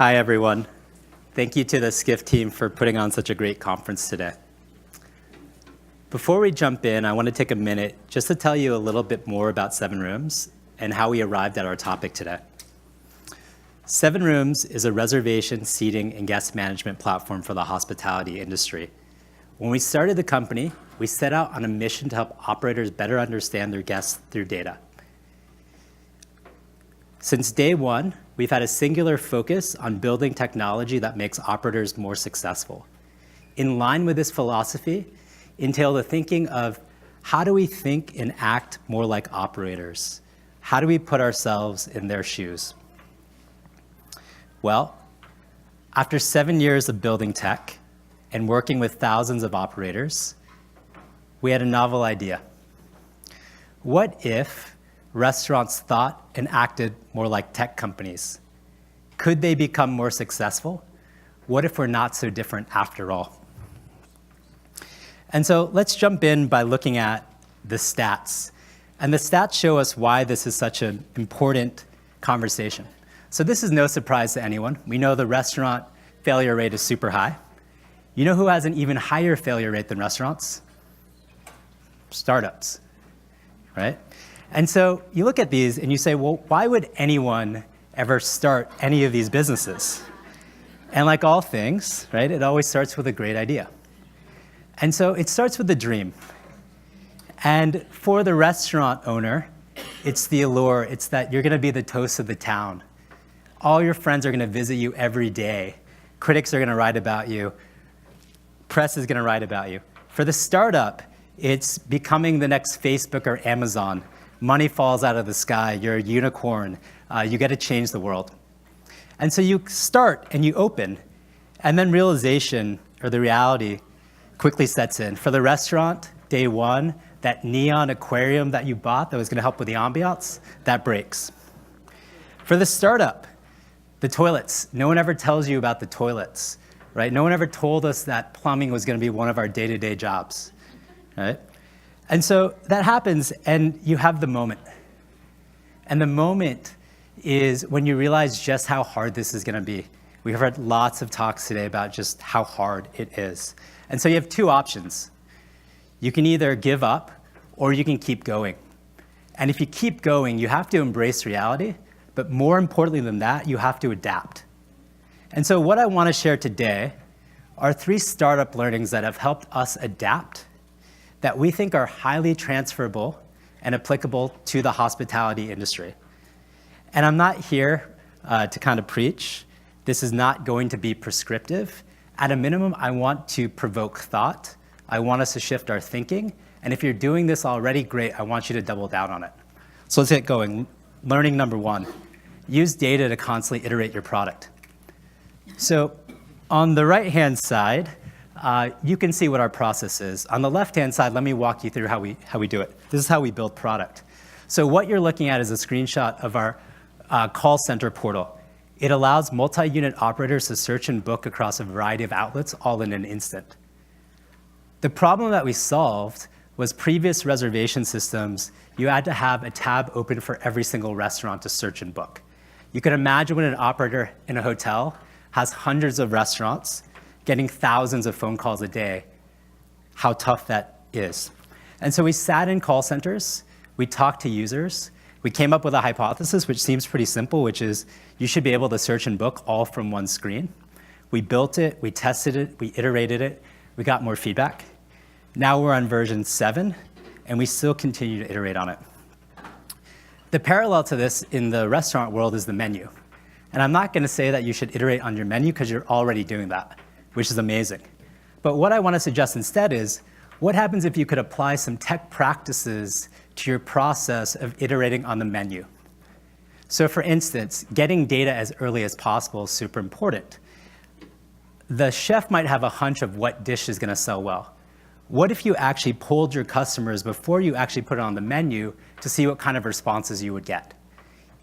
Hi, everyone. Thank you to the Skift team for putting on such a great conference today. Before we jump in, I want to take a minute just to tell you a little bit more about SevenRooms and how we arrived at our topic today. SevenRooms is a reservation, seating, and guest management platform for the hospitality industry. When we started the company, we set out on a mission to help operators better understand their guests through data. Since day one, we've had a singular focus on building technology that makes operators more successful. In line with this philosophy, entail the thinking of how do we think and act more like operators? How do we put ourselves in their shoes? Well, after 7 years of building tech and working with thousands of operators, we had a novel idea. What if restaurants thought and acted more like tech companies? Could they become more successful? What if we're not so different after all? And so let's jump in by looking at the stats. And the stats show us why this is such an important conversation. So this is no surprise to anyone. We know the restaurant failure rate is super high. You know who has an even higher failure rate than restaurants? Startups, right? And so you look at these and you say, well, why would anyone ever start any of these businesses? And like all things, right, it always starts with a great idea. And so it starts with the dream. And for the restaurant owner, it's the allure. It's that you're going to be the toast of the town. All your friends are going to visit you every day. Critics are going to write about you. Press is going to write about you. For the startup, it's becoming the next Facebook or Amazon. Money falls out of the sky. You're a unicorn. You get to change the world. And so you start and you open, and then realization or the reality quickly sets in. For the restaurant, day one, that neon aquarium that you bought that was going to help with the ambiance, that breaks. For the startup, the toilets. No one ever tells you about the toilets, right? No one ever told us that plumbing was going to be one of our day-to-day jobs, right? And so that happens, and you have the moment. And the moment is when you realize just how hard this is going to be. We've heard lots of talks today about just how hard it is. And so you have two options. You can either give up, or you can keep going. And if you keep going, you have to embrace reality, but more importantly than that, you have to adapt. And so what I want to share today are 3 startup learnings that have helped us adapt that we think are highly transferable and applicable to the hospitality industry. And I'm not here to kind of preach. This is not going to be prescriptive. At a minimum, I want to provoke thought. I want us to shift our thinking. And if you're doing this already, great. I want you to double down on it. So let's get going. Learning number 1, use data to constantly iterate your product. So on the right-hand side, you can see what our process is. On the left-hand side, let me walk you through how we do it. This is how we build product. So what you're looking at is a screenshot of our call center portal. It allows multi-unit operators to search and book across a variety of outlets all in an instant. The problem that we solved was previous reservation systems, you had to have a tab open for every single restaurant to search and book. You can imagine when an operator in a hotel has hundreds of restaurants, getting thousands of phone calls a day, how tough that is. And so we sat in call centers, we talked to users, we came up with a hypothesis, which seems pretty simple, which is you should be able to search and book all from one screen. We built it, we tested it, we iterated it, we got more feedback. Now we're on version 7, and we still continue to iterate on it. The parallel to this in the restaurant world is the menu. And I'm not going to say that you should iterate on your menu because you're already doing that, which is amazing. But what I want to suggest instead is, what happens if you could apply some tech practices to your process of iterating on the menu? So for instance, getting data as early as possible is super important. The chef might have a hunch of what dish is going to sell well. What if you actually polled your customers before you actually put it on the menu to see what kind of responses you would get?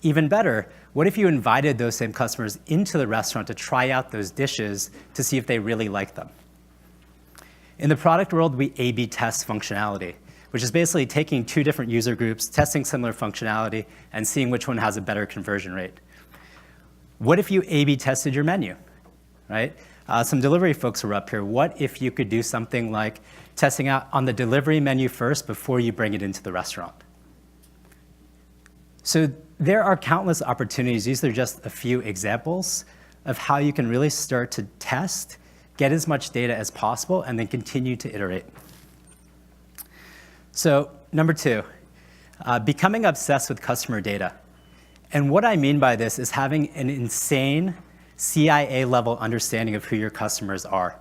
Even better, what if you invited those same customers into the restaurant to try out those dishes to see if they really like them? In the product world, we A/B test functionality, which is basically taking 2 different user groups, testing similar functionality, and seeing which one has a better conversion rate. What if you A/B tested your menu, right? Some delivery folks were up here. What if you could do something like testing out on the delivery menu first before you bring it into the restaurant? So there are countless opportunities. These are just a few examples of how you can really start to test, get as much data as possible, and then continue to iterate. So number 2, becoming obsessed with customer data. And what I mean by this is having an insane CIA-level understanding of who your customers are.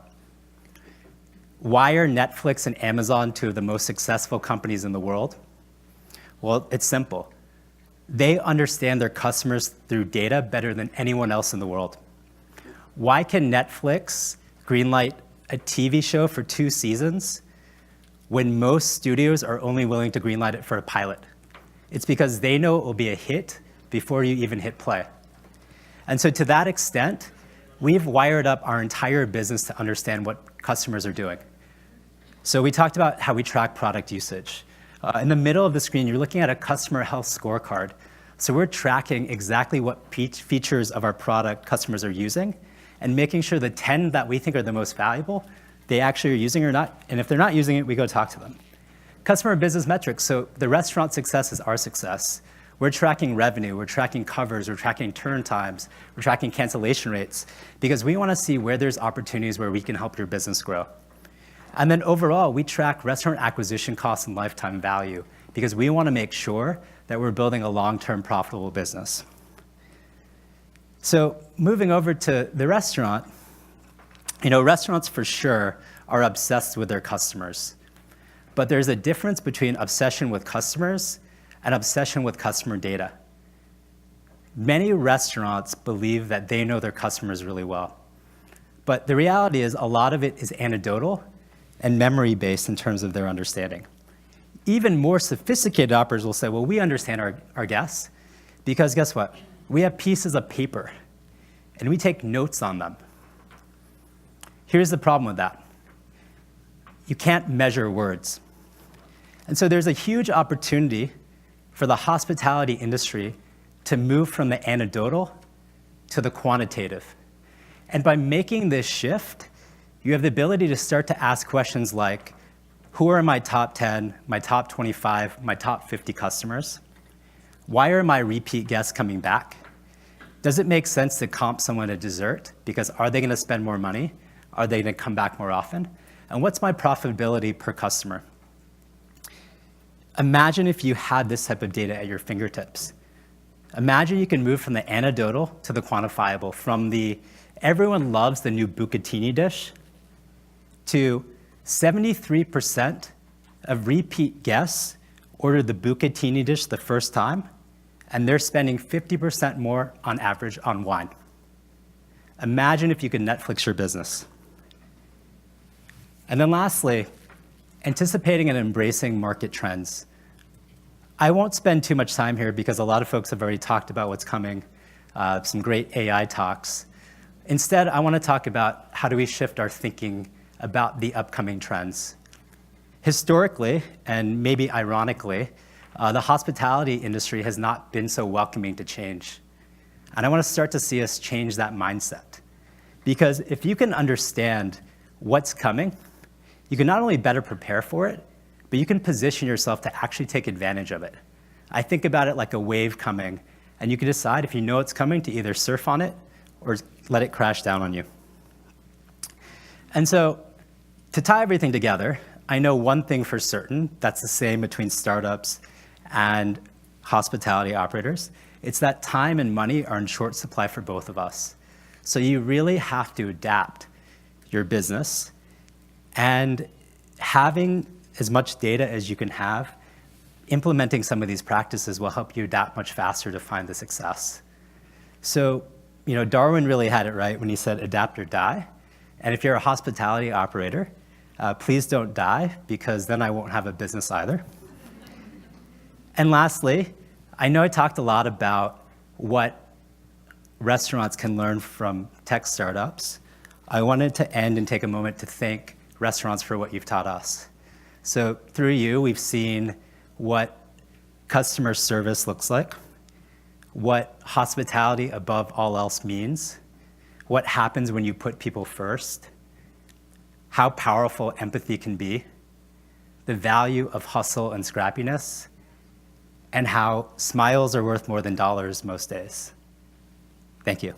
Why are Netflix and Amazon two of the most successful companies in the world? Well, it's simple. They understand their customers through data better than anyone else in the world. Why can Netflix greenlight a TV show for 2 seasons when most studios are only willing to greenlight it for a pilot? It's because they know it will be a hit before you even hit play. And so to that extent, we've wired up our entire business to understand what customers are doing. So we talked about how we track product usage. In the middle of the screen, you're looking at a customer health scorecard. So we're tracking exactly what features of our product customers are using and making sure the 10 that we think are the most valuable, they actually are using or not. And if they're not using it, we go talk to them. Customer business metrics. So the restaurant success is our success. We're tracking revenue, we're tracking covers, we're tracking turn times, we're tracking cancellation rates, because we want to see where there's opportunities where we can help your business grow. And then overall, we track restaurant acquisition costs and lifetime value, because we want to make sure that we're building a long-term profitable business. So moving over to the restaurant, restaurants for sure are obsessed with their customers. But there's a difference between obsession with customers and obsession with customer data. Many restaurants believe that they know their customers really well. But the reality is a lot of it is anecdotal and memory-based in terms of their understanding. Even more sophisticated operators will say, well, we understand our guests because guess what? We have pieces of paper and we take notes on them. Here's the problem with that. You can't measure words. And so there's a huge opportunity for the hospitality industry to move from the anecdotal to the quantitative. And by making this shift, you have the ability to start to ask questions like, who are my top 10, my top 25, my top 50 customers? Why are my repeat guests coming back? Does it make sense to comp someone a dessert? Because are they going to spend more money? Are they going to come back more often? And what's my profitability per customer? Imagine if you had this type of data at your fingertips. Imagine you can move from the anecdotal to the quantifiable, from the everyone loves the new bucatini dish to 73% of repeat guests order the bucatini dish the first time, and they're spending 50% more on average on wine. Imagine if you could Netflix your business. And then lastly, anticipating and embracing market trends. I won't spend too much time here because a lot of folks have already talked about what's coming, some great AI talks. Instead, I want to talk about how do we shift our thinking about the upcoming trends. Historically, and maybe ironically, the hospitality industry has not been so welcoming to change. And I want to start to see us change that mindset. Because if you can understand what's coming, you can not only better prepare for it, but you can position yourself to actually take advantage of it. I think about it like a wave coming, and you can decide if you know it's coming to either surf on it or let it crash down on you. And so to tie everything together, I know one thing for certain that's the same between startups and hospitality operators. It's that time and money are in short supply for both of us. So you really have to adapt your business, and having as much data as you can have, implementing some of these practices will help you adapt much faster to find the success. So, Darwin really had it right when he said adapt or die. And if you're a hospitality operator, please don't die, because then I won't have a business either. And lastly, I know I talked a lot about what restaurants can learn from tech startups. I wanted to end and take a moment to thank restaurants for what you've taught us. So through you, we've seen what customer service looks like, what hospitality above all else means, what happens when you put people first, how powerful empathy can be, the value of hustle and scrappiness, and how smiles are worth more than dollars most days. Thank you.